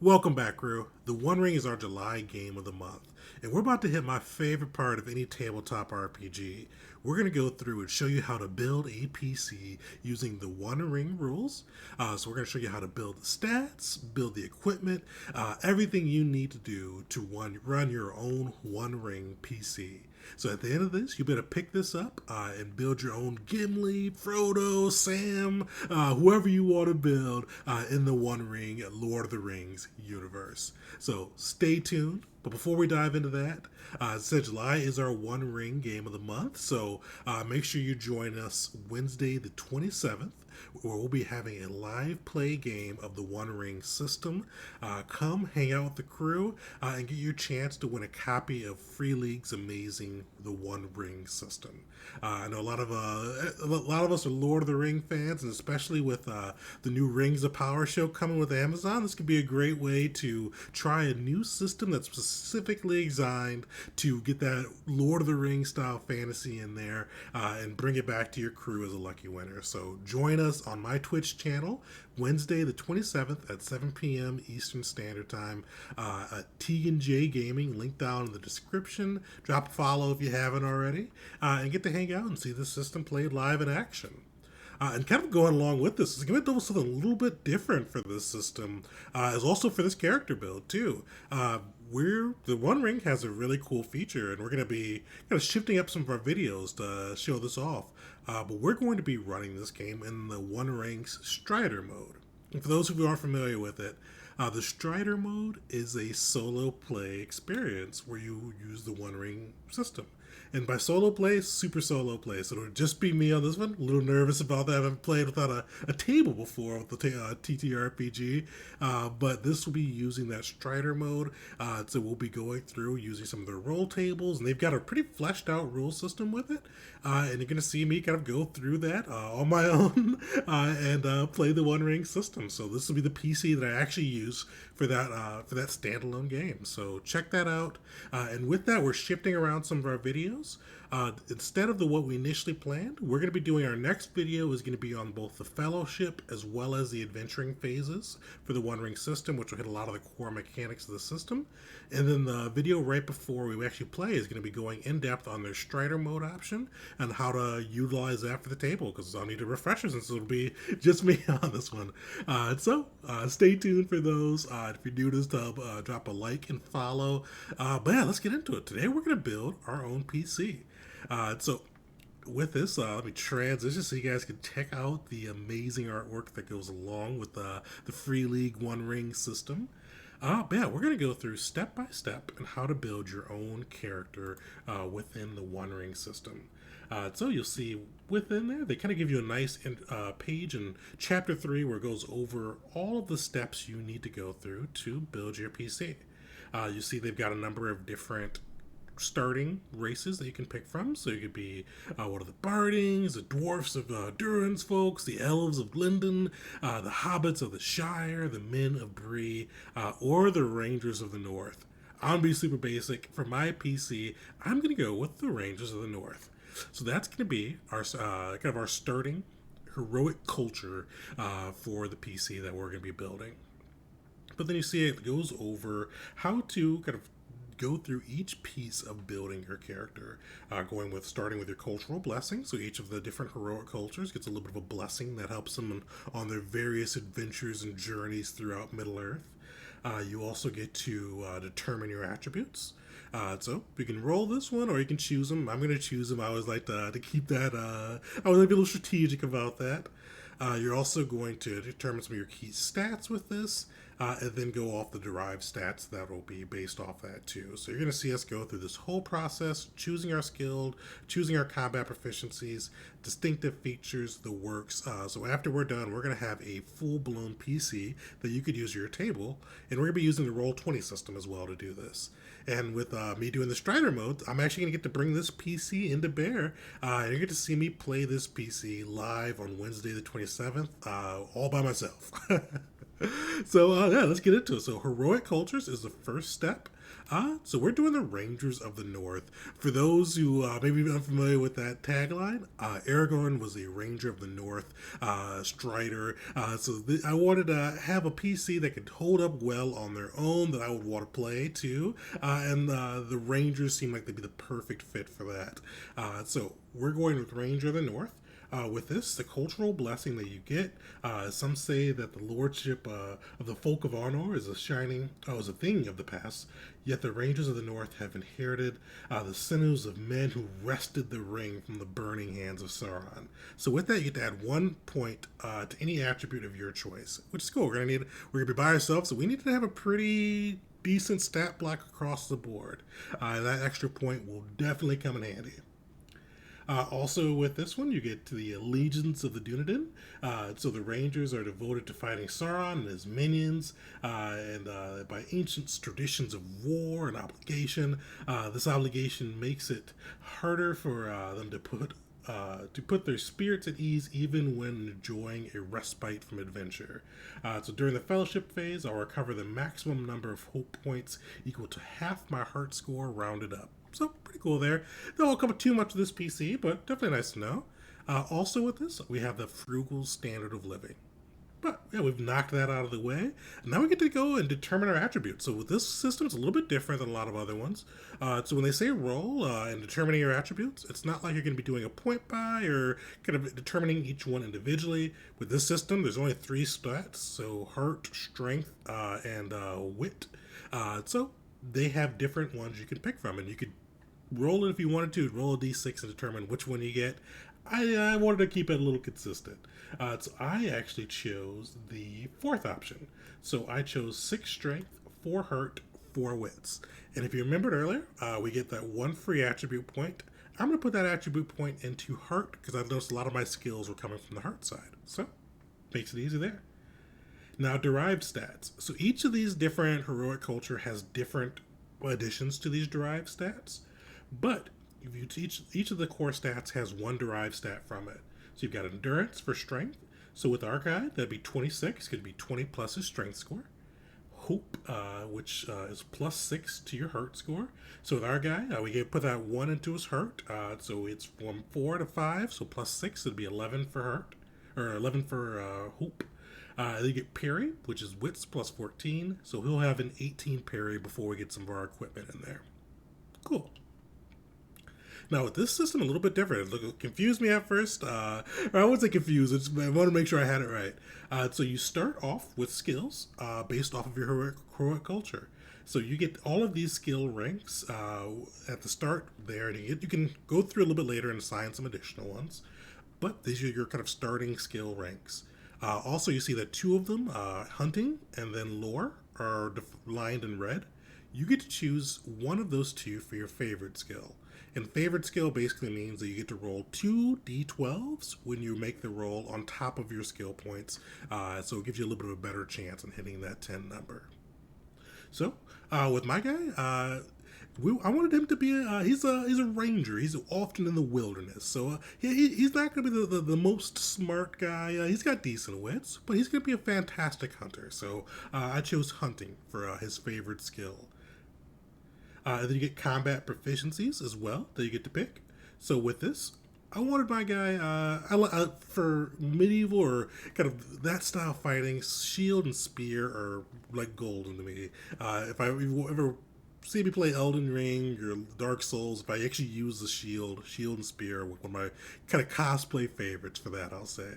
Welcome back, crew. The One Ring is our July game of the month, and we're about to hit my favorite part of any tabletop RPG. We're going to go through and show you how to build a PC using the One Ring rules. So, we're going to show you how to build the stats, build the equipment, everything you need to do to run your own One Ring PC. So at the end of this, you better pick this up and build your own Gimli, Frodo, Sam, whoever you want to build in the One Ring Lord of the Rings universe. So stay tuned. But before we dive into that, it said July is our One Ring game of the month. So make sure you join us Wednesday the 27th, where we'll be having a live play game of the One Ring system. Come hang out with the crew and get your chance to win a copy of Free League's amazing The One Ring system. I know a lot of us are Lord of the Ring fans, and especially with the new Rings of Power show coming with Amazon, this could be a great way to try a new system that's specifically designed to get that Lord of the Rings style fantasy in there and bring it back to your crew as a lucky winner. So join us on my Twitch channel Wednesday the 27th at 7 p.m. Eastern Standard Time at Tegan J Gaming, link down in the description. Drop a follow if you haven't already, and get to hang out and see the system played live in action. And kind of going along with this is going to do something a little bit different for this system, is also for this character build too. The One Ring has a really cool feature, and we're going to be kind of shifting up some of our videos to show this off. But we're going to be running this game in the One Ring's Strider mode. And for those who aren't familiar with it, the Strider mode is a solo play experience where you use the One Ring system. And by solo play, super solo play. So it'll just be me on this one. A little nervous about that. I haven't played without a table before with the TTRPG. But this will be using that Strider mode. So we'll be going through using some of their roll tables. And they've got a pretty fleshed out rule system with it. And you're going to see me kind of go through that on my own and play the One Ring system. So this will be the PC that I actually use for that standalone game. So check that out. And with that, we're shifting around some of our videos. Instead of what we initially planned, we're going to be doing our next video is going to be on both the Fellowship as well as the adventuring phases for the One Ring system, which will hit a lot of the core mechanics of the system. And then the video right before we actually play is going to be going in depth on their Strider mode option and how to utilize that for the table, because I'll need a refresher since it'll be just me on this one. So stay tuned for those. If you're new to this tub, drop a like and follow. But yeah, let's get into it. Today we're going to build our own PC. So with this, let me transition so you guys can check out the amazing artwork that goes along with the Free League One Ring system. But yeah, we're going to go through step by step and how to build your own character within the One Ring system. So you'll see within there, they kind of give you a nice page in Chapter 3 where it goes over all of the steps you need to go through to build your PC. You see they've got a number of different starting races that you can pick from. So you could be one of the Bardings, the Dwarfs of Durin's folks, the Elves of Glendon, the Hobbits of the Shire, the Men of Bree, or the Rangers of the North. I'm going to be super basic. For my PC, I'm going to go with the Rangers of the North. So that's going to be our kind of our starting heroic culture for the PC that we're going to be building. But then you see it goes over how to kind of go through each piece of building your character, starting with your cultural blessing. So each of the different heroic cultures gets a little bit of a blessing that helps them on their various adventures and journeys throughout Middle Earth. You also get to determine your attributes. So you can roll this one, or you can choose them. I'm going to choose them. I always like to keep that. I was like to be a little strategic about that. You're also going to determine some of your key stats with this, and then go off the derived stats that will be based off that too. So you're going to see us go through this whole process, choosing our skill, choosing our combat proficiencies, distinctive features, the works. So after we're done, we're going to have a full-blown PC that you could use your table, and we're going to be using the Roll20 system as well to do this. And with me doing the Strider mode, I'm actually going to get to bring this PC into bear. And you're going to see me play this PC live on Wednesday the 27th, all by myself. So yeah, let's get into it. So heroic cultures is the first step. So we're doing the Rangers of the North. For those who maybe unfamiliar with that tagline, Aragorn was a Ranger of the North, Strider. I wanted to have a PC that could hold up well on their own that I would want to play too, and the Rangers seem like they'd be the perfect fit for that. So we're going with Ranger of the North. With this, the cultural blessing that you get, some say that the lordship of the folk of Arnor is a thing of the past. Yet the Rangers of the North have inherited the sinews of men who wrested the ring from the burning hands of Sauron. So with that, you get to add 1 point to any attribute of your choice, which is cool. We're gonna be by ourselves, so we need to have a pretty decent stat block across the board. That extra point will definitely come in handy. Also, with this one, you get to the allegiance of the Dunedain. So the Rangers are devoted to fighting Sauron and his minions, and by ancient traditions of war and obligation. This obligation makes it harder for them to put their spirits at ease even when enjoying a respite from adventure. So during the fellowship phase, I'll recover the maximum number of hope points equal to half my heart score rounded up. So pretty cool there. They won't cover too much of this PC, but definitely nice to know. Also with this, we have the frugal standard of living. But yeah, we've knocked that out of the way. Now we get to go and determine our attributes. So with this system, it's a little bit different than a lot of other ones. So when they say roll in determining your attributes, it's not like you're going to be doing a point buy or kind of determining each one individually. With this system, there's only 3 stats: so heart, strength, and wit. So they have different ones you can pick from, and you could roll it if you wanted to. Roll a d6 and determine which one you get. I wanted to keep it a little consistent. So I actually chose the 4th option. So I chose 6 strength, 4 hurt, 4 wits. And if you remembered earlier, we get that 1 free attribute point. I'm going to put that attribute point into heart because I've noticed a lot of my skills were coming from the heart side. So makes it easy there. Now, derived stats. So each of these different heroic culture has different additions to these derived stats. But if you each of the core stats has 1 derived stat from it. So you've got endurance for strength. So with our guy, that'd be 26. Could be 20 plus his strength score. Hope, which is plus 6 to your hurt score. So with our guy, we can put that 1 into his hurt. So it's from 4 to 5. So plus 6 would be 11 for hurt, or 11 for hope. Then you get parry, which is wits plus 14. So he'll have an 18 parry before we get some of our equipment in there. Cool. Now, with this system, a little bit different. It confused me at first. I wouldn't say confused. I want to make sure I had it right. So you start off with skills based off of your heroic culture. So you get all of these skill ranks at the start there. And you can go through a little bit later and assign some additional ones. But these are your kind of starting skill ranks. Also, you see that 2 of them, hunting and then lore, are lined in red. You get to choose one of those 2 for your favorite skill. And favorite skill basically means that you get to roll 2 d12s when you make the roll on top of your skill points. So it gives you a little bit of a better chance on hitting that 10 number. So with my guy, I wanted him to be he's a ranger. He's often in the wilderness, so he's not going to be the most smart guy. He's got decent wits, but he's going to be a fantastic hunter. So I chose hunting for his favorite skill. Then you get combat proficiencies as well that you get to pick. So with this, I wanted my guy for medieval or kind of that style fighting. Shield and spear are like golden to me. If you ever see me play Elden Ring or Dark Souls, if I actually use the shield and spear, one of my kind of cosplay favorites for that, I'll say.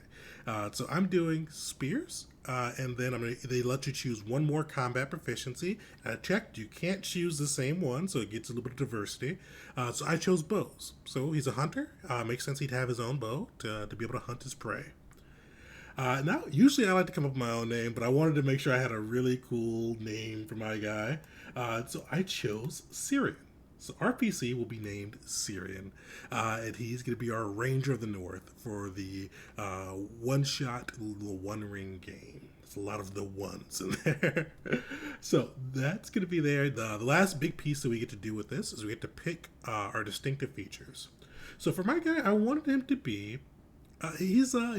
So I'm doing spears, and then they let you choose 1 more combat proficiency. I checked, you can't choose the same one, so it gets a little bit of diversity. So I chose bows. So he's a hunter. Makes sense he'd have his own bow to be able to hunt his prey. Now, usually I like to come up with my own name, but I wanted to make sure I had a really cool name for my guy. So I chose Cirion. So our PC will be named Cirion, and he's going to be our Ranger of the North for the one-shot, little one-ring game. There's a lot of the ones in there. So that's going to be there. The last big piece that we get to do with this is we get to pick our distinctive features. So for my guy, I wanted him to be He's a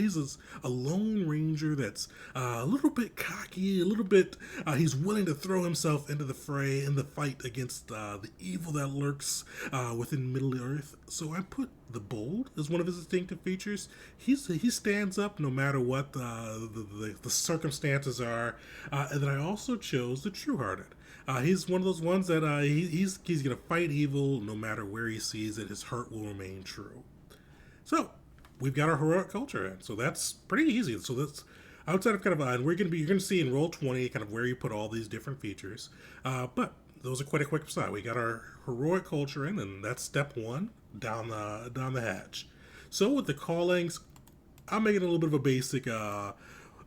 lone ranger that's a little bit cocky, a little bit. He's willing to throw himself into the fray in the fight against the evil that lurks within Middle Earth. So I put the bold as one of his distinctive features. He stands up no matter what the circumstances are, and then I also chose the true-hearted. He's one of those ones that he's gonna fight evil no matter where he sees it. His heart will remain true. So we've got our heroic culture in. So that's pretty easy. So that's outside of kind of, and you're gonna see in Roll20 kind of where you put all these different features. But those are quite a quick start. We got our heroic culture in, and that's step one down the hatch. So with the callings, I'm making a little bit of a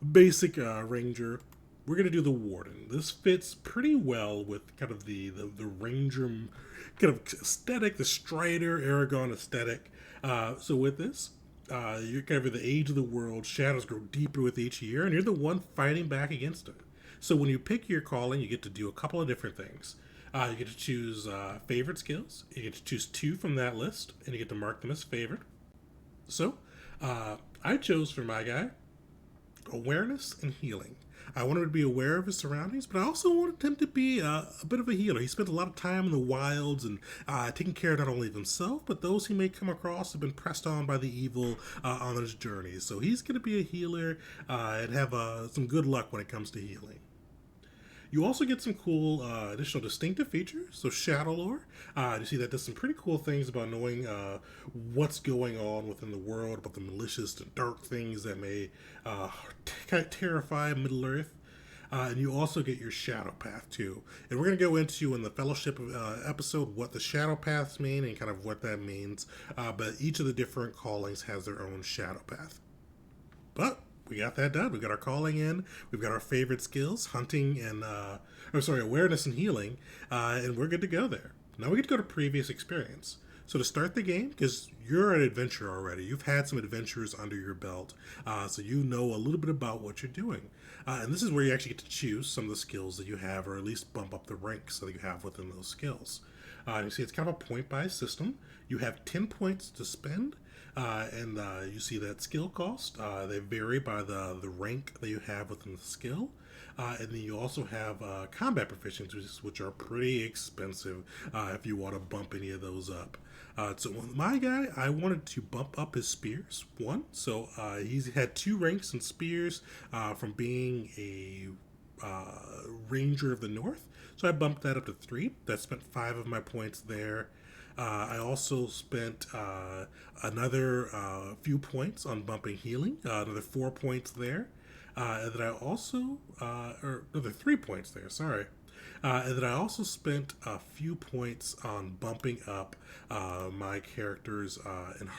basic ranger. We're gonna do the warden. This fits pretty well with kind of the ranger kind of aesthetic, the Strider Aragon aesthetic. So with this, you're kind of the age of the world. Shadows grow deeper with each year, and you're the one fighting back against it. So when you pick your calling, you get to do a couple of different things. You get to choose favorite skills. You get to choose two from that list, and you get to mark them as favorite. So I chose for my guy awareness and healing. I wanted him to be aware of his surroundings, but I also wanted him to be a bit of a healer. He spent a lot of time in the wilds and taking care not only of himself, but those he may come across have been pressed on by the evil on his journey. So he's going to be a healer and have some good luck when it comes to healing. You also get some cool additional distinctive features. So Shadow Lore, you see that does some pretty cool things about knowing what's going on within the world, about the malicious and dark things that may kind of terrify Middle Earth. And you also get your Shadow Path too. And we're going to go into in the Fellowship episode what the Shadow Paths mean and kind of what that means. But each of the different callings has their own Shadow Path. But we got that done. We've got our calling in. We've got our favorite skills, hunting and, awareness and healing. And we're good to go there. Now we get to go to previous experience. So to start the game, because you're an adventurer already, you've had some adventures under your belt, so you know a little bit about what you're doing. And this is where you actually get to choose some of the skills that you have, or at least bump up the ranks that you have within those skills. You see, it's kind of a point-based system. You have 10 points to spend, and you see that skill cost. They vary by the rank that you have within the skill. And then you also have combat proficiencies, which are pretty expensive if you want to bump any of those up. So my guy, I wanted to bump up his spears, one. So he's had 2 ranks in spears from being a Ranger of the North. So I bumped that up to 3. That spent 5 of my points there. I also spent another few points on bumping healing, another 4 points there. And then I also, or another 3 points there, sorry. And then I also spent a few points on bumping up my character's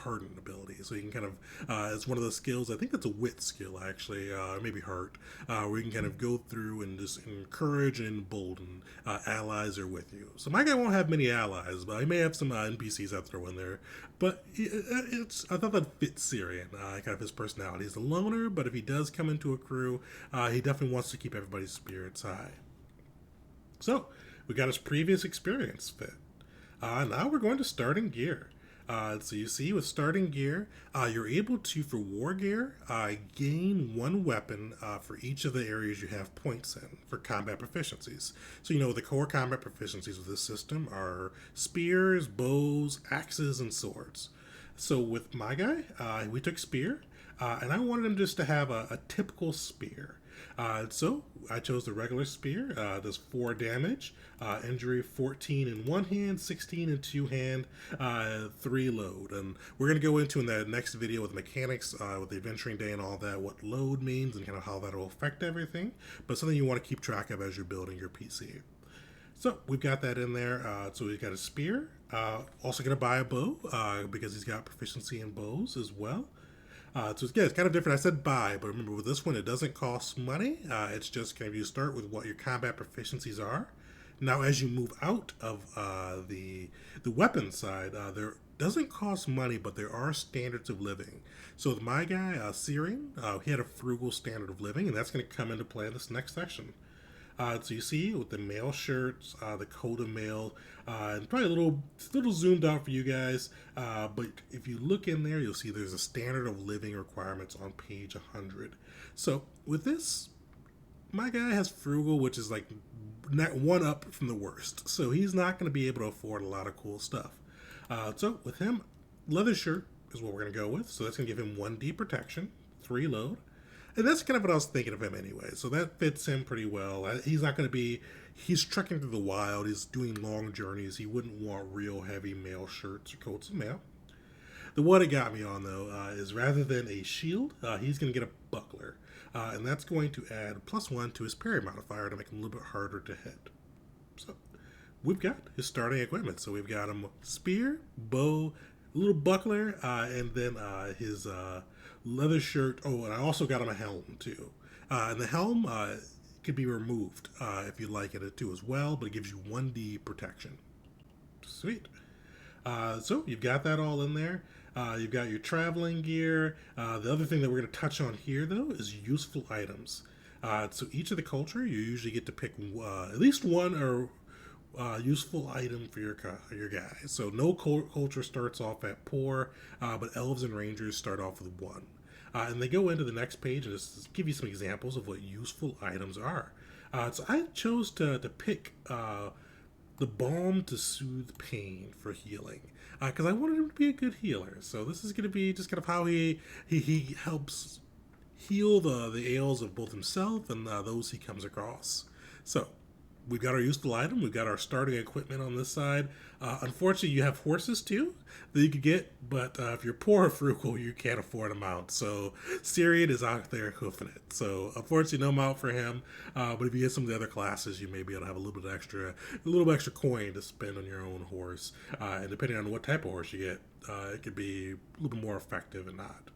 hardened ability. So you can kind of, it's one of those skills, I think that's a wit skill actually, maybe heart, where you can kind of go through and just encourage and embolden allies are with you. So my guy won't have many allies, but he may have some NPCs I throw in there. But I thought that fit Cirion, kind of his personality. He's a loner, but if he does come into a crew, he definitely wants to keep everybody's spirits high. So, we got his previous experience fit. Now we're going to starting gear. So you see with starting gear, you're able to, for war gear, gain 1 weapon for each of the areas you have points in for combat proficiencies. So the core combat proficiencies of this system are spears, bows, axes, and swords. So with my guy, we took spear, and I wanted him just to have a typical spear. So I chose the regular spear. Does 4 damage, injury 14 in 1 hand, 16 in 2 hand, 3 load. And we're going to go into in the next video with mechanics, with the adventuring day and all that, what load means and kind of how that will affect everything. But something you want to keep track of as you're building your PC. So we've got that in there. So we've got a spear. Also going to buy a bow because he's got proficiency in bows as well. So it's kind of different. I said buy, but remember with this one, it doesn't cost money. It's just kind of you start with what your combat proficiencies are. Now, as you move out of the weapon side, there doesn't cost money, but there are standards of living. So with my guy, Cirion, he had a frugal standard of living, and that's going to come into play in this next section. So you see with the mail shirts, the coat of mail, and probably a little zoomed out for you guys. But if you look in there, you'll see there's a standard of living requirements on page 100. So with this, my guy has frugal, which is like one up from the worst. So he's not going to be able to afford a lot of cool stuff. So with him, leather shirt is what we're going to go with. So that's going to give him 1D protection, 3 load. And that's kind of what I was thinking of him anyway. So that fits him pretty well. He's not going to be, he's trekking through the wild. He's doing long journeys. He wouldn't want real heavy mail shirts or coats of mail. The one it got me on, though, is rather than a shield, he's going to get a buckler. And that's going to add +1 to his parry modifier to make him a little bit harder to hit. So we've got his starting equipment. So we've got him spear, bow, little buckler, and then his leather shirt. Oh, and I also got him a helm, too. And the helm could be removed if you like it too as well, but it gives you 1D protection. Sweet. So you've got that all in there. You've got your traveling gear. The other thing that we're going to touch on here, though, is useful items. So each of the culture, you usually get to pick at least one or useful item for your guy. So no culture starts off at poor, but elves and rangers start off with 1. And they go into the next page and just give you some examples of what useful items are. So I chose to pick the balm to soothe pain for healing, because I wanted him to be a good healer. So this is going to be just kind of how he helps heal the ails of both himself and those he comes across. So we've got our useful item. We've got our starting equipment on this side. Unfortunately, you have horses too that you could get, but if you're poor or frugal, you can't afford a mount. So Cirion is out there hoofing it. So unfortunately, no mount for him. But if you get some of the other classes, you may be able to have a little bit extra coin to spend on your own horse. And depending on what type of horse you get, it could be a little bit more effective and not.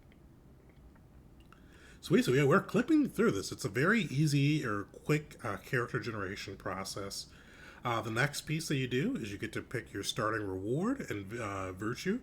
Sweet, so yeah, we're clipping through this. It's a very easy or quick character generation process. The next piece that you do is you get to pick your starting reward and virtue.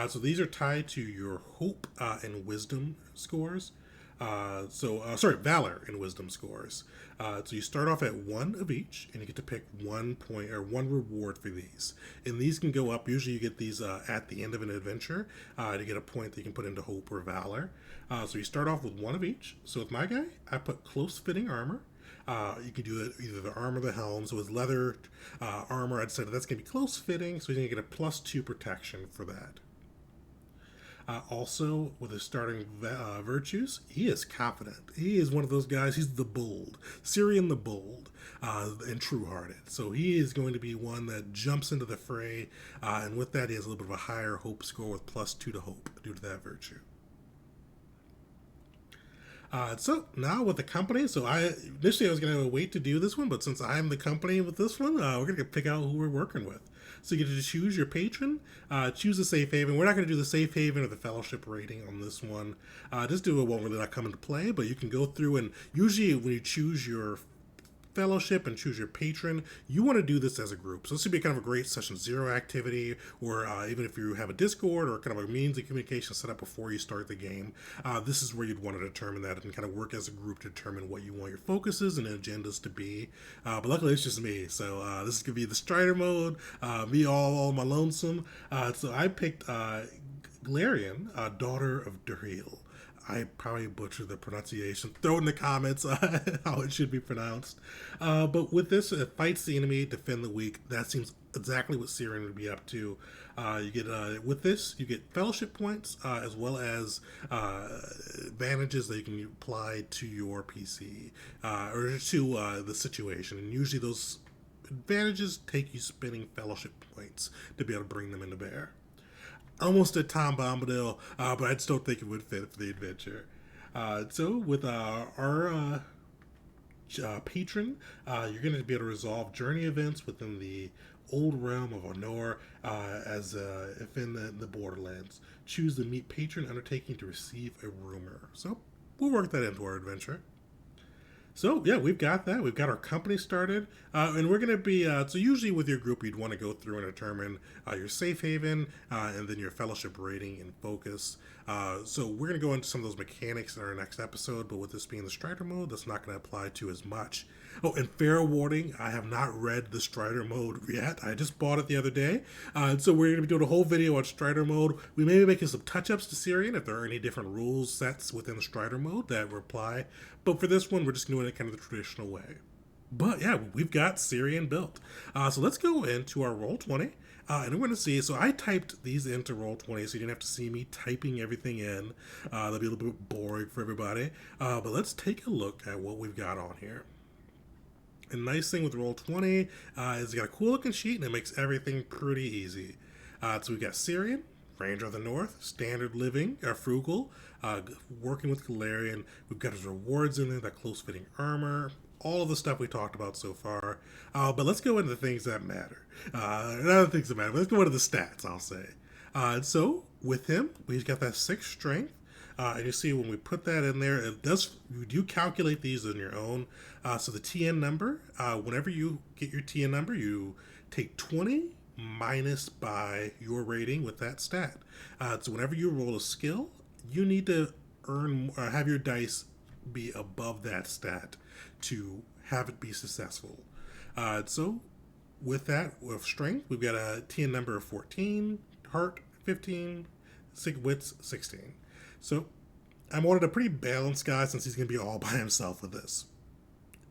So these are tied to your hope and wisdom scores. Valor and wisdom scores. So you start off at 1 of each, and you get to pick 1 point or 1 reward for these. And these can go up. Usually, you get these at the end of an adventure to get a point that you can put into hope or valor. So you start off with 1 of each. So with my guy, I put close fitting armor. You can do either the armor or the helm. So with leather armor, I'd say that's going to be close fitting, so he's going to get a +2 protection for that. Also, with his starting virtues, he is confident. He is one of those guys. He's the bold, Cirion the bold, and true-hearted. So he is going to be one that jumps into the fray, and with that, he has a little bit of a higher hope score with +2 to hope due to that virtue. So now with the company, so initially I was going to wait to do this one, but since I'm the company with this one, we're going to pick out who we're working with. So you get to choose your patron, choose a safe haven. We're not going to do the safe haven or the fellowship rating on this one. Just do it won't really not come into play, but you can go through and usually when you choose your fellowship and choose your patron, you want to do this as a group. So this would be kind of a great session 0 activity, or even if you have a Discord or kind of a means of communication set up before you start the game, this is where you'd want to determine that and kind of work as a group to determine what you want your focuses and agendas to be. But luckily it's just me, so this is going to be the Strider mode, me all on my lonesome. So I picked Galarian, daughter of Duril. I probably butchered the pronunciation. Throw in the comments how it should be pronounced. But with this, it fights the enemy, defend the weak. That seems exactly what Cirion would be up to. You get with this, you get fellowship points as well as advantages that you can apply to your PC or to the situation. And usually those advantages take you spending fellowship points to be able to bring them into bear. Almost a Tom Bombadil, but I still think it would fit for the adventure. So with our patron, you're going to be able to resolve journey events within the old realm of Honor as if in the Borderlands. Choose the meet patron undertaking to receive a rumor. So we'll work that into our adventure. So, yeah, we've got that. We've got our company started. And we're going to be, so usually with your group, you'd want to go through and determine your safe haven and then your fellowship rating and focus. So we're going to go into some of those mechanics in our next episode, but with this being the Strider mode, that's not going to apply to as much. Oh, and fair warning, I have not read the Strider mode yet. I just bought it the other day. So we're going to be doing a whole video on Strider mode. We may be making some touch-ups to Cirion if there are any different rules sets within the Strider mode that apply. But for this one, we're just doing it kind of the traditional way. But yeah, we've got Cirion built. So let's go into our Roll20. And we're going to see, so I typed these into Roll20 so you didn't have to see me typing everything in. That'll be a little bit boring for everybody. But let's take a look at what we've got on here. And the nice thing with Roll20 is it's got a cool looking sheet and it makes everything pretty easy. So we've got Cirion, Ranger of the North, Standard Living, Frugal, working with Galarian. We've got his rewards in there, that close fitting armor, all of the stuff we talked about so far. But let's go into the things that matter. Not the things that matter, but let's go into the stats, I'll say. So with him, we've got that 6 strength. And you see when we put that in there, it does, you do calculate these on your own. So the TN number, whenever you get your TN number, you take 20 minus by your rating with that stat. So whenever you roll a skill, you need to have your dice be above that stat to have it be successful. So with that, with strength, we've got a TN number of 14, heart 15, wits 16. So I wanted a pretty balanced guy since he's going to be all by himself with this.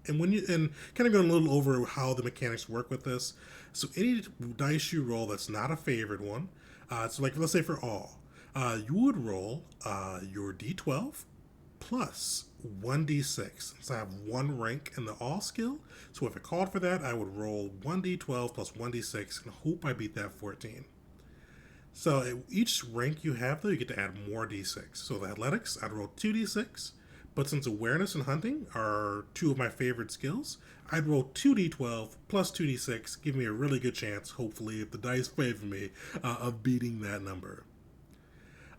And kind of going a little over how the mechanics work with this. So any dice you roll that's not a favored one, so like let's say for all, you would roll your D12 plus 1d6. So I have 1 rank in the all skill. So if it called for that, I would roll 1d12 plus 1d6 and hope I beat that 14. So each rank you have, though, you get to add more d6. So the athletics, I'd roll 2d6. But since awareness and hunting are 2 of my favorite skills, I'd roll 2d12 plus 2d6, giving me a really good chance, hopefully, if the dice favor me, of beating that number.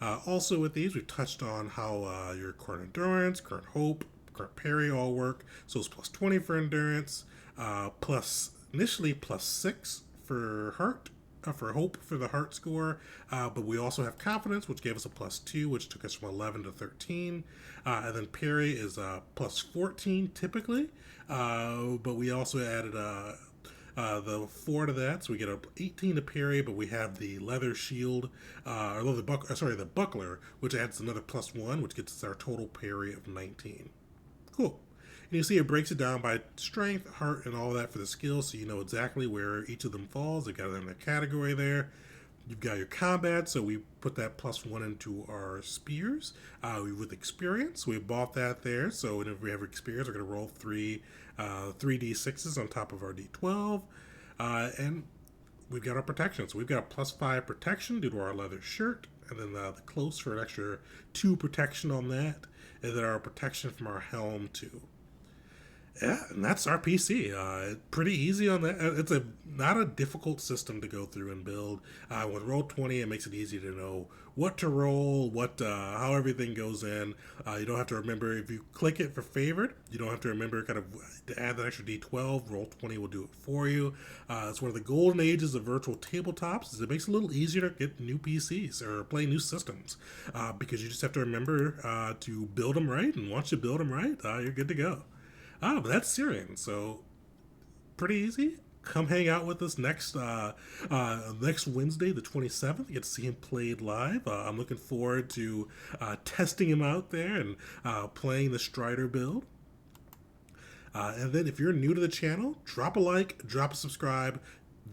Also with these, we've touched on how your current endurance, current hope, current parry all work. So it's plus 20 for endurance, initially plus 6 for heart, for hope for the heart score, but we also have confidence, which gave us a plus 2, which took us from 11 to 13, and then parry is plus 14 typically, but we also added the 4 to that, so we get a 18 to parry, but we have the leather shield, the buckler, which adds another plus 1, which gets us our total parry of 19. Cool. And you see it breaks it down by strength, heart, and all that for the skills, so you know exactly where each of them falls. They've got it in their category there. You've got your combat, so we put that plus 1 into our spears. With experience, we bought that there, so if we have experience, we're going to roll 3 d6s on top of our d12. And we've got our protection, so we've got a plus 5 protection due to our leather shirt, and then the close for an extra 2 protection on that, and then our protection from our helm too. Yeah, and that's our PC. Pretty easy on that. It's not a difficult system to go through and build. With Roll20, it makes it easy to know what to roll, how everything goes in. You don't have to remember, if you click it for favored, you don't have to remember kind of to add that extra D12. Roll20 will do it for you. It's one of the golden ages of virtual tabletops. It makes it a little easier to get new PCs or play new systems because you just have to remember to build them right, and once you build them right, you're good to go. But that's Cirion, so pretty easy. Come hang out with us next Wednesday, the 27th. You get to see him played live. I'm looking forward to testing him out there and playing the Strider build. And then if you're new to the channel, drop a like, drop a subscribe.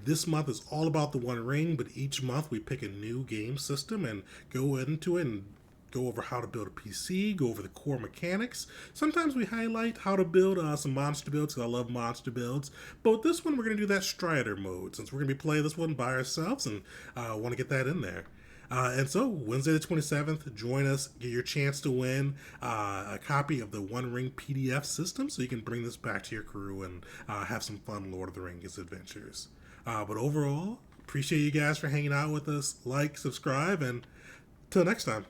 This month is all about the One Ring, but each month we pick a new game system and go into it and go over how to build a PC, go over the core mechanics. Sometimes we highlight how to build some monster builds, because I love monster builds. But with this one, we're going to do that Strider mode, since we're going to be playing this one by ourselves, and want to get that in there. And so, Wednesday the 27th, join us, get your chance to win a copy of the One Ring PDF system, so you can bring this back to your crew and have some fun Lord of the Rings adventures. But overall, appreciate you guys for hanging out with us. Like, subscribe, and till next time.